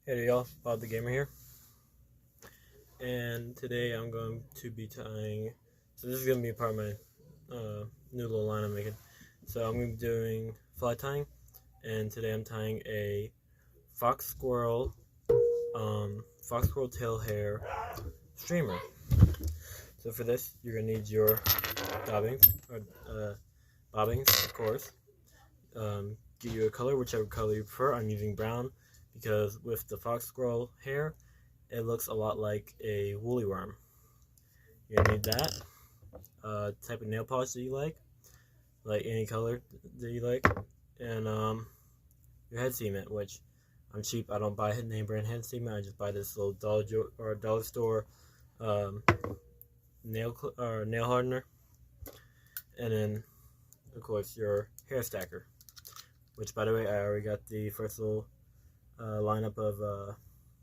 Hey y'all, Bob the Gamer here, and today I'm going to be tying, so this is going to be a part of my new little line I'm making. So I'm going to be doing fly tying, and today I'm tying a fox squirrel tail hair streamer. So for this, you're going to need your bobbins, of course. Get you a color, whichever color you prefer. I'm using brown because with the fox squirrel hair, it looks a lot like a woolly worm. You're gonna need that. Type of nail polish that you like any color that you like, and your head cement, which I'm cheap. I don't buy name brand head cement. I just buy this little dollar store nail hardener, and then of course your hair stacker. Which, by the way, I already got the first little lineup of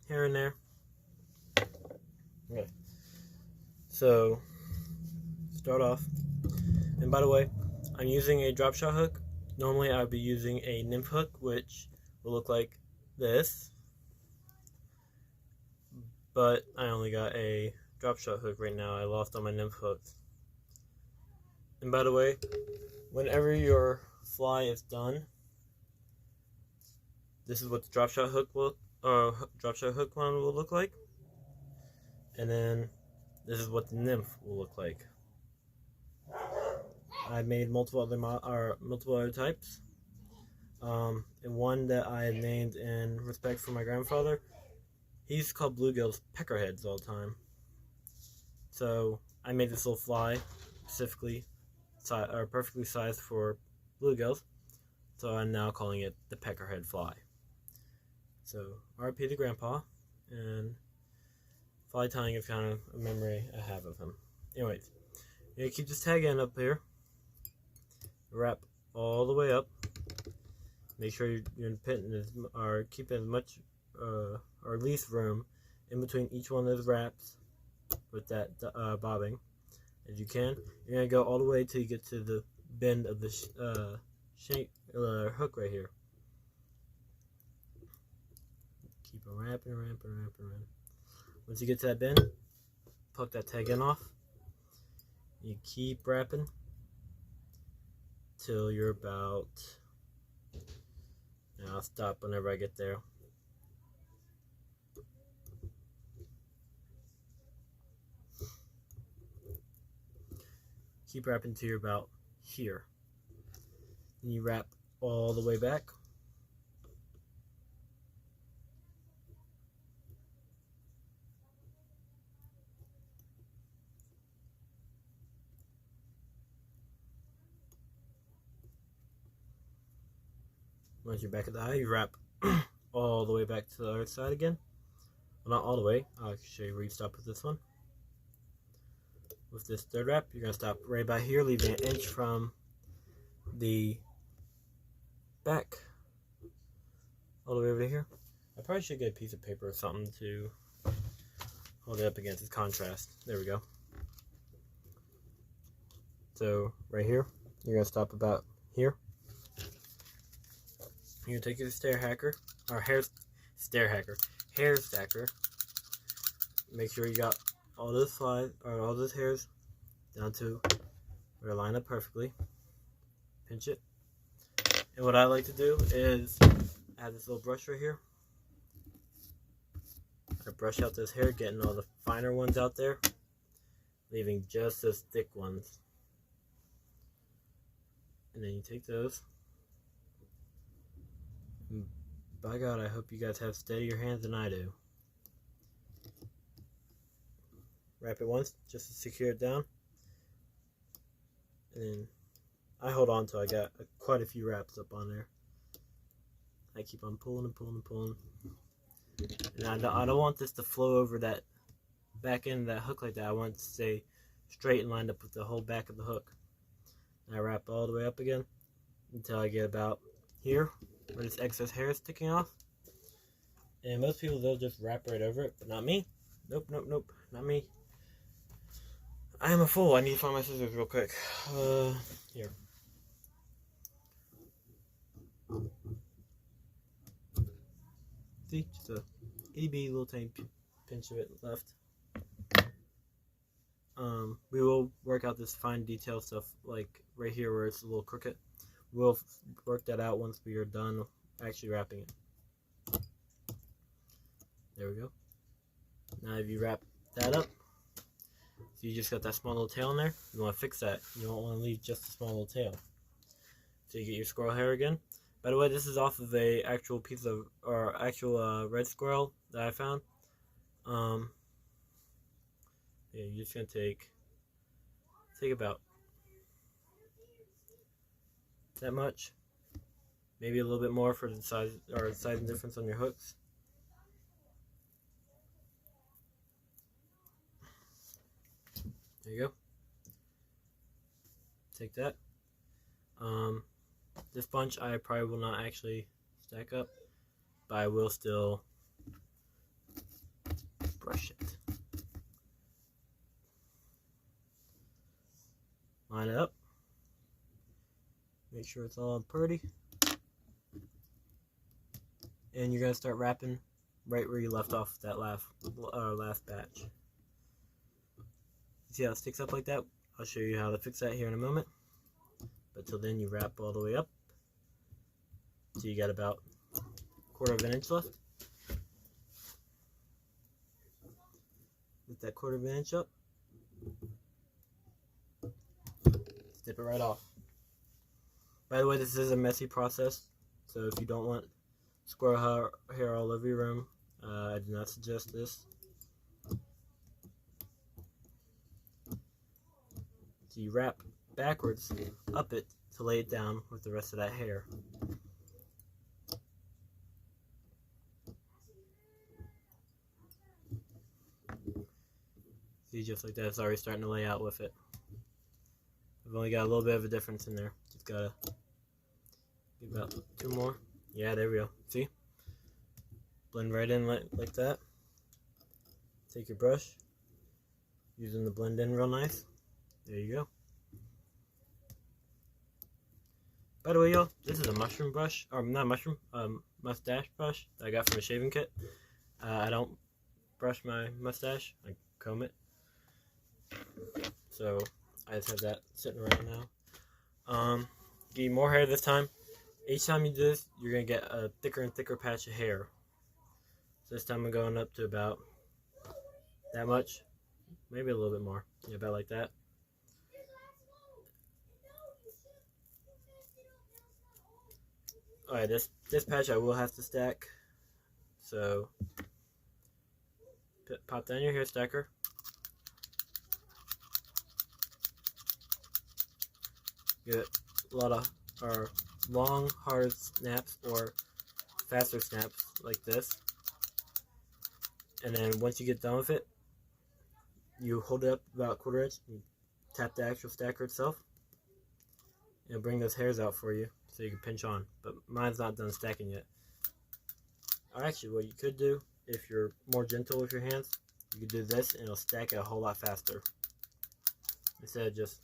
hair in there. Okay, so start off. And by the way, I'm using a drop shot hook. Normally, I'd be using a nymph hook, which will look like this. But I only got a drop shot hook right now. I lost all my nymph hooks. And by the way, whenever your fly is done, this is what the drop shot hook one will look like, and then this is what the nymph will look like. I made multiple other types, and one that I had named in respect for my grandfather. He used to call bluegills peckerheads all the time. So I made this little fly specifically, perfectly sized for bluegills. So I'm now calling it the peckerhead fly. So, RIP to Grandpa, and fly tying is kind of a memory I have of him. Anyways, you keep this tag end up here, wrap all the way up, make sure you're keeping as much or least room in between each one of those wraps with that bobbing as you can. You're going to go all the way till you get to the bend of the hook right here. Keep on wrapping. Once you get to that bend, pluck that tag end off. You keep wrapping till you're about. Now I'll stop whenever I get there. Keep wrapping till you're about here. And you wrap all the way back. Once you're back at the eye, you wrap all the way back to the other side again. Well, not all the way. I'll show you where you stop with this one. With this third wrap, you're going to stop right by here, leaving an inch from the back all the way over to here. I probably should get a piece of paper or something to hold it up against its contrast. There we go. So right here, you're going to stop about here. You're going to take your hair stacker. Make sure you got all those hairs down to where they line up perfectly. Pinch it. And what I like to do is add this little brush right here. I brush out this hair, getting all the finer ones out there, leaving just those thick ones. And then you take those. And by God, I hope you guys have steadier hands than I do. Wrap it once just to secure it down. And then I hold on till I got quite a few wraps up on there. I keep on pulling. And I don't want this to flow over that back end of that hook like that. I want it to stay straight and lined up with the whole back of the hook. And I wrap all the way up again until I get about here where this excess hair is sticking off. And most people, they'll just wrap right over it, but not me. Nope, not me. I am a fool. I need to find my scissors real quick. Here. See, just a itty bitty little tiny pinch of it left. We will work out this fine detail stuff, like right here where it's a little crooked. We'll work that out once we are done actually wrapping it. There we go. Now if you wrap that up, so you just got that small little tail in there, you want to fix that. You don't want to leave just a small little tail. So you get your squirrel hair again. By the way, this is off of a actual piece of, or actual red squirrel that I found. Yeah, you're just gonna take about that much, maybe a little bit more for the size or sizing difference on your hooks. There you go. Take that. This bunch I probably will not actually stack up, but I will still brush it. Line it up. Make sure it's all pretty. And you're going to start wrapping right where you left off that last batch. See how it sticks up like that? I'll show you how to fix that here in a moment. But till then, you wrap all the way up. So you got about 1/4 of an inch left. Lift that 1/4 of an inch up. Snip it right off. By the way, this is a messy process, so if you don't want squirrel hair all over your room, I do not suggest this. So you wrap backwards up it to lay it down with the rest of that hair. See, just like that, it's already starting to lay out with it. I've only got a little bit of a difference in there. Just gotta give about 2 more. Yeah, there we go. See? Blend right in like that. Take your brush, using the blend in real nice. There you go. By the way, y'all, this is a mushroom brush, or not mushroom, mustache brush that I got from a shaving kit. I don't brush my mustache, I comb it. So I just have that sitting around now. Get you more hair this time. Each time you do this, you're going to get a thicker and thicker patch of hair. So this time I'm going up to about that much, maybe a little bit more. Yeah, about like that. Alright, this patch I will have to stack. So pop down your hair stacker. Get a lot of long, hard snaps or faster snaps like this. And then once you get done with it, you hold it up about 1/4 inch and tap the actual stacker itself. It'll bring those hairs out for you so you can pinch on. But mine's not done stacking yet. Or actually, what you could do, if you're more gentle with your hands, you could do this and it'll stack it a whole lot faster. Instead of just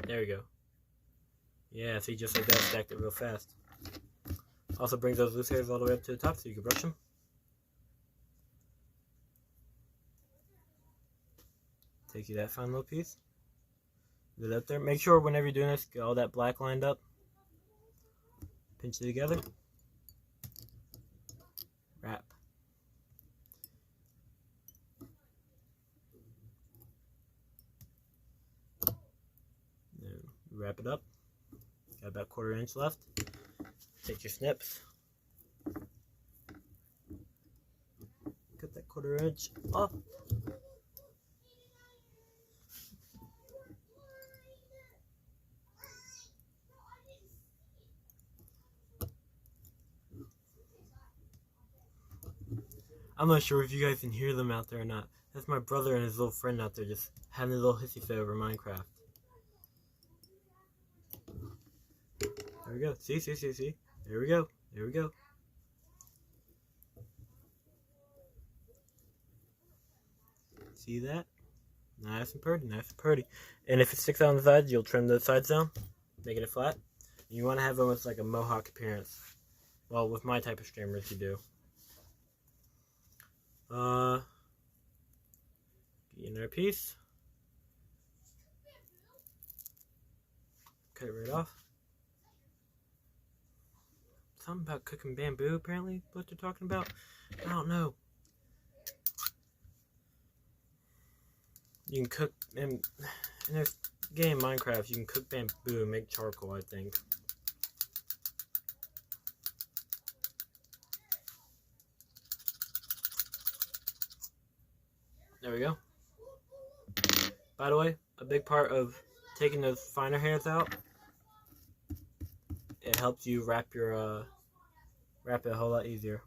there we go. Yeah, see, just like that, stacked it real fast. Also brings those loose hairs all the way up to the top so you can brush them. Take you that fine little piece. Get it up there. Make sure whenever you're doing this, get all that black lined up. Pinch it together. Wrap. Then wrap it up. Got about 1/4 inch left. Take your snips. Cut that 1/4 inch off. I'm not sure if you guys can hear them out there or not. That's my brother and his little friend out there just having a little hissy fit over Minecraft. There we go. See. There we go. There we go. See that? Nice and pretty, nice and pretty. And if it sticks out on the sides, you'll trim those sides down. making it flat. And you want to have almost like a mohawk appearance. Well, with my type of streamers, you do. Get another piece. Cut it right off. Something about cooking bamboo, apparently, what they're talking about. I don't know. You can cook, in this game, Minecraft, you can cook bamboo and make charcoal, I think. There we go. By the way, a big part of taking those finer hairs out, it helps you wrap your wrap it a whole lot easier.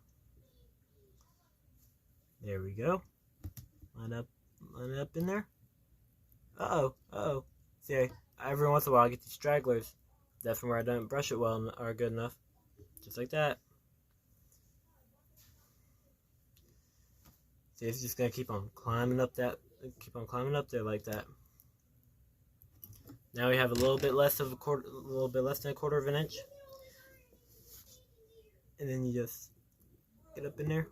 There we go. Line it up in there. Uh-oh. See, every once in a while I get these stragglers. That's from where I don't brush it well or good enough. Just like that. See, it's just gonna keep on climbing up there like that. Now we have a little bit less than a quarter of an inch. And then you just get up in there.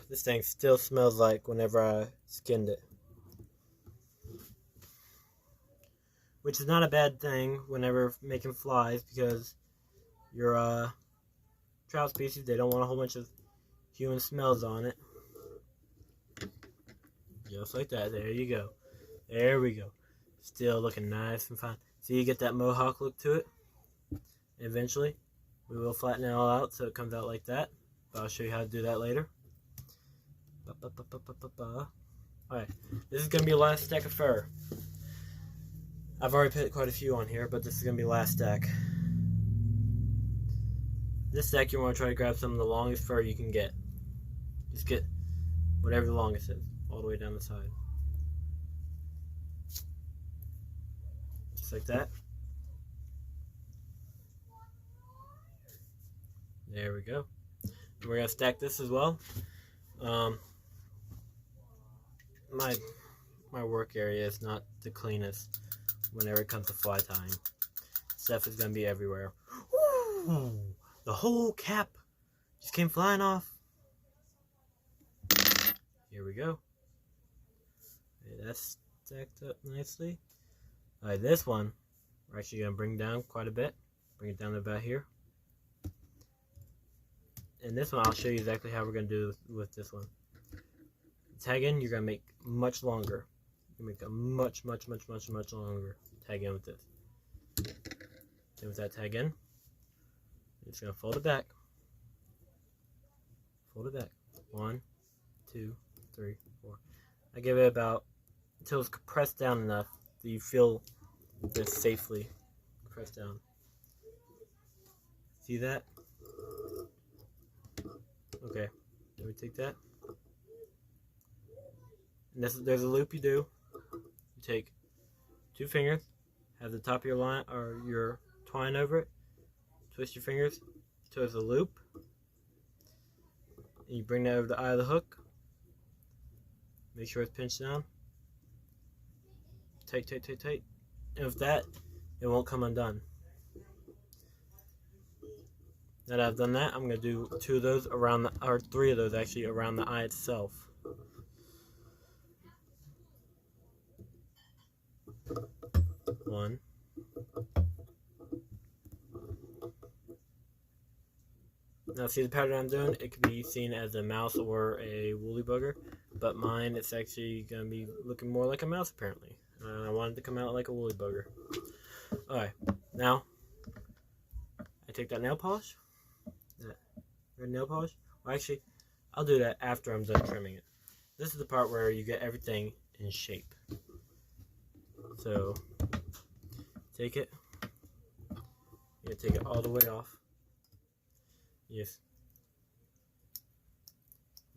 This thing still smells like whenever I skinned it. Which is not a bad thing whenever making flies, because your trout species, they don't want a whole bunch of human smells on it. Just like that. There you go. There we go. Still looking nice and fine. See, you get that mohawk look to it. Eventually, we will flatten it all out so it comes out like that. But I'll show you how to do that later. Alright, this is going to be the last stack of fur. I've already put quite a few on here, but this is going to be the last stack. This stack, you want to try to grab some of the longest fur you can get. Just get whatever the longest is, all the way down the side. Just like that. There we go. And we're going to stack this as well. My work area is not the cleanest whenever it comes to fly tying. Stuff is going to be everywhere. Ooh, the whole cap just came flying off. Here we go. Okay, that's stacked up nicely. Alright, this one we're actually going to bring down quite a bit. Bring it down to about here. And this one I'll show you exactly how we're going to do with this one. Tag in, you're going to make much longer. You make a much longer tag in with this. Then with that tag in, you're just going to fold it back. Fold it back. 1, 2, 3, 4. I give it about until it's pressed down enough that you feel this safely pressed down. See that? Okay, let me take that. And there's a loop you do. You take 2 fingers, have the top of your line or your twine over it, twist your fingers towards the loop, and you bring that over the eye of the hook. Make sure it's pinched down. Tight. And with that, it won't come undone. Now that I've done that, I'm going to do 2 of those around or 3 of those actually around the eye itself. One. Now see the pattern I'm doing, it could be seen as a mouse or a woolly bugger, but mine it's actually going to be looking more like a mouse apparently. I wanted to come out like a woolly bugger. Alright, now I take that nail polish, that red nail polish. Well actually, I'll do that after I'm done trimming it. This is the part where you get everything in shape. So, take it. You take it all the way off. Yes.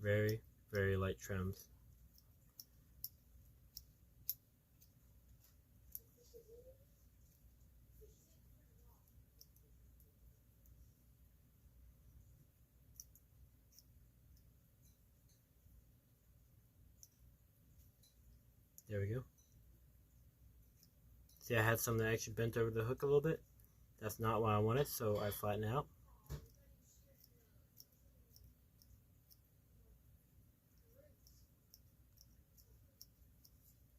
Very light trims. There we go. See, I had some that actually bent over the hook a little bit. That's not what I wanted, so I flatten it out.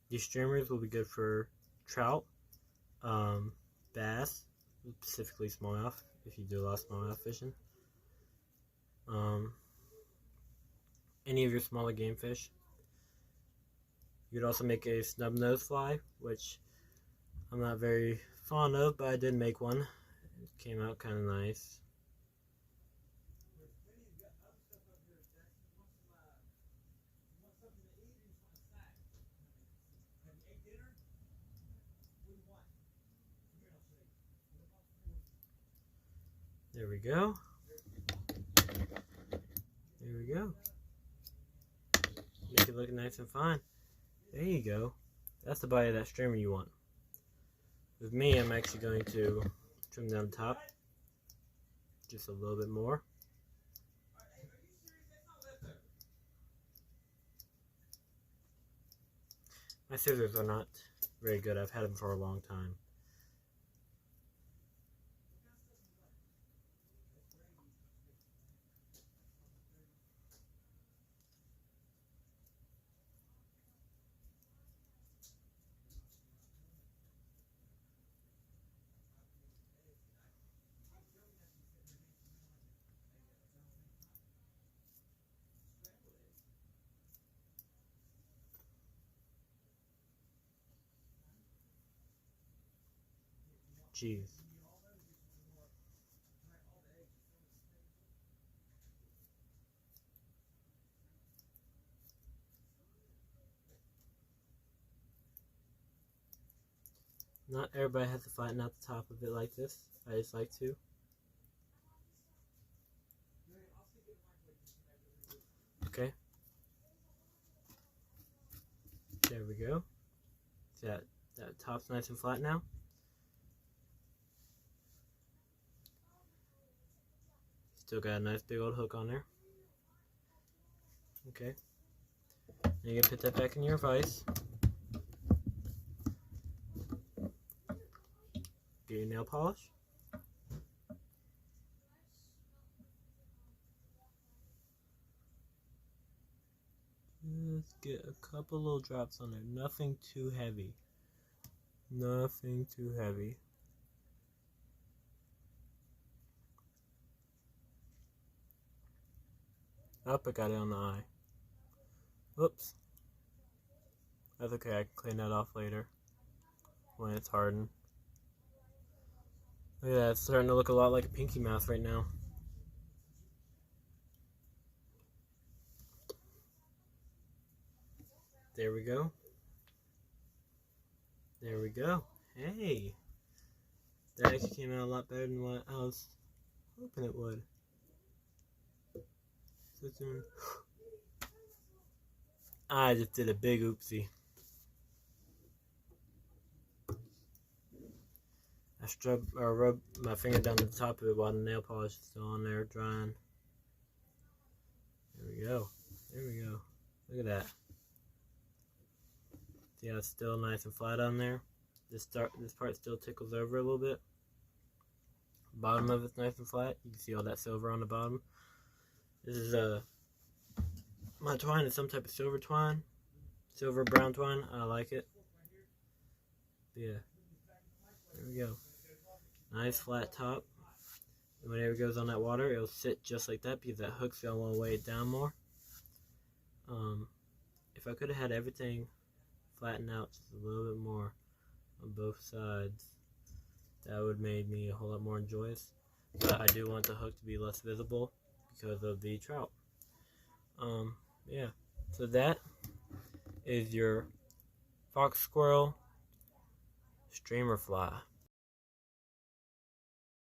These streamers will be good for trout, bass, specifically smallmouth, if you do a lot of smallmouth fishing. Any of your smaller game fish. You could also make a snub nose fly, which I'm not very fond of, but I did make one. It came out kind of nice. There we go. There we go. Make it look nice and fine. There you go. That's the body of that streamer you want. With me, I'm actually going to trim down the top just a little bit more. My scissors are not very good. I've had them for a long time. Jeez. Not everybody has to flatten out the top of it like this. I just like to. Okay. There we go. See that top's nice and flat now. Still got a nice big old hook on there. Okay. Now you can put that back in your vise. Get your nail polish. Just get a couple little drops on there. Nothing too heavy. Nothing too heavy. Up, I got it on the eye. Whoops. That's okay, I can clean that off later when it's hardened. Look at that, it's starting to look a lot like a pinky mouth right now. There we go. There we go. Hey! That actually came out a lot better than what I was hoping it would. I just did a big oopsie. I rubbed my finger down the top of it while the nail polish is still on there drying. There we go. There we go. Look at that. See how it's still nice and flat on there? This part still tickles over a little bit. Bottom of it's nice and flat. You can see all that silver on the bottom. This is my twine is some type of silver twine. Silver brown twine. I like it. Yeah. There we go. Nice flat top. And whenever it goes on that water, it'll sit just like that because that hook's gonna want to weigh it down more. If I could have had everything flattened out just a little bit more on both sides, that would have made me a whole lot more enjoyous. But I do want the hook to be less visible because of the trout. Yeah. So that is your fox squirrel streamer fly.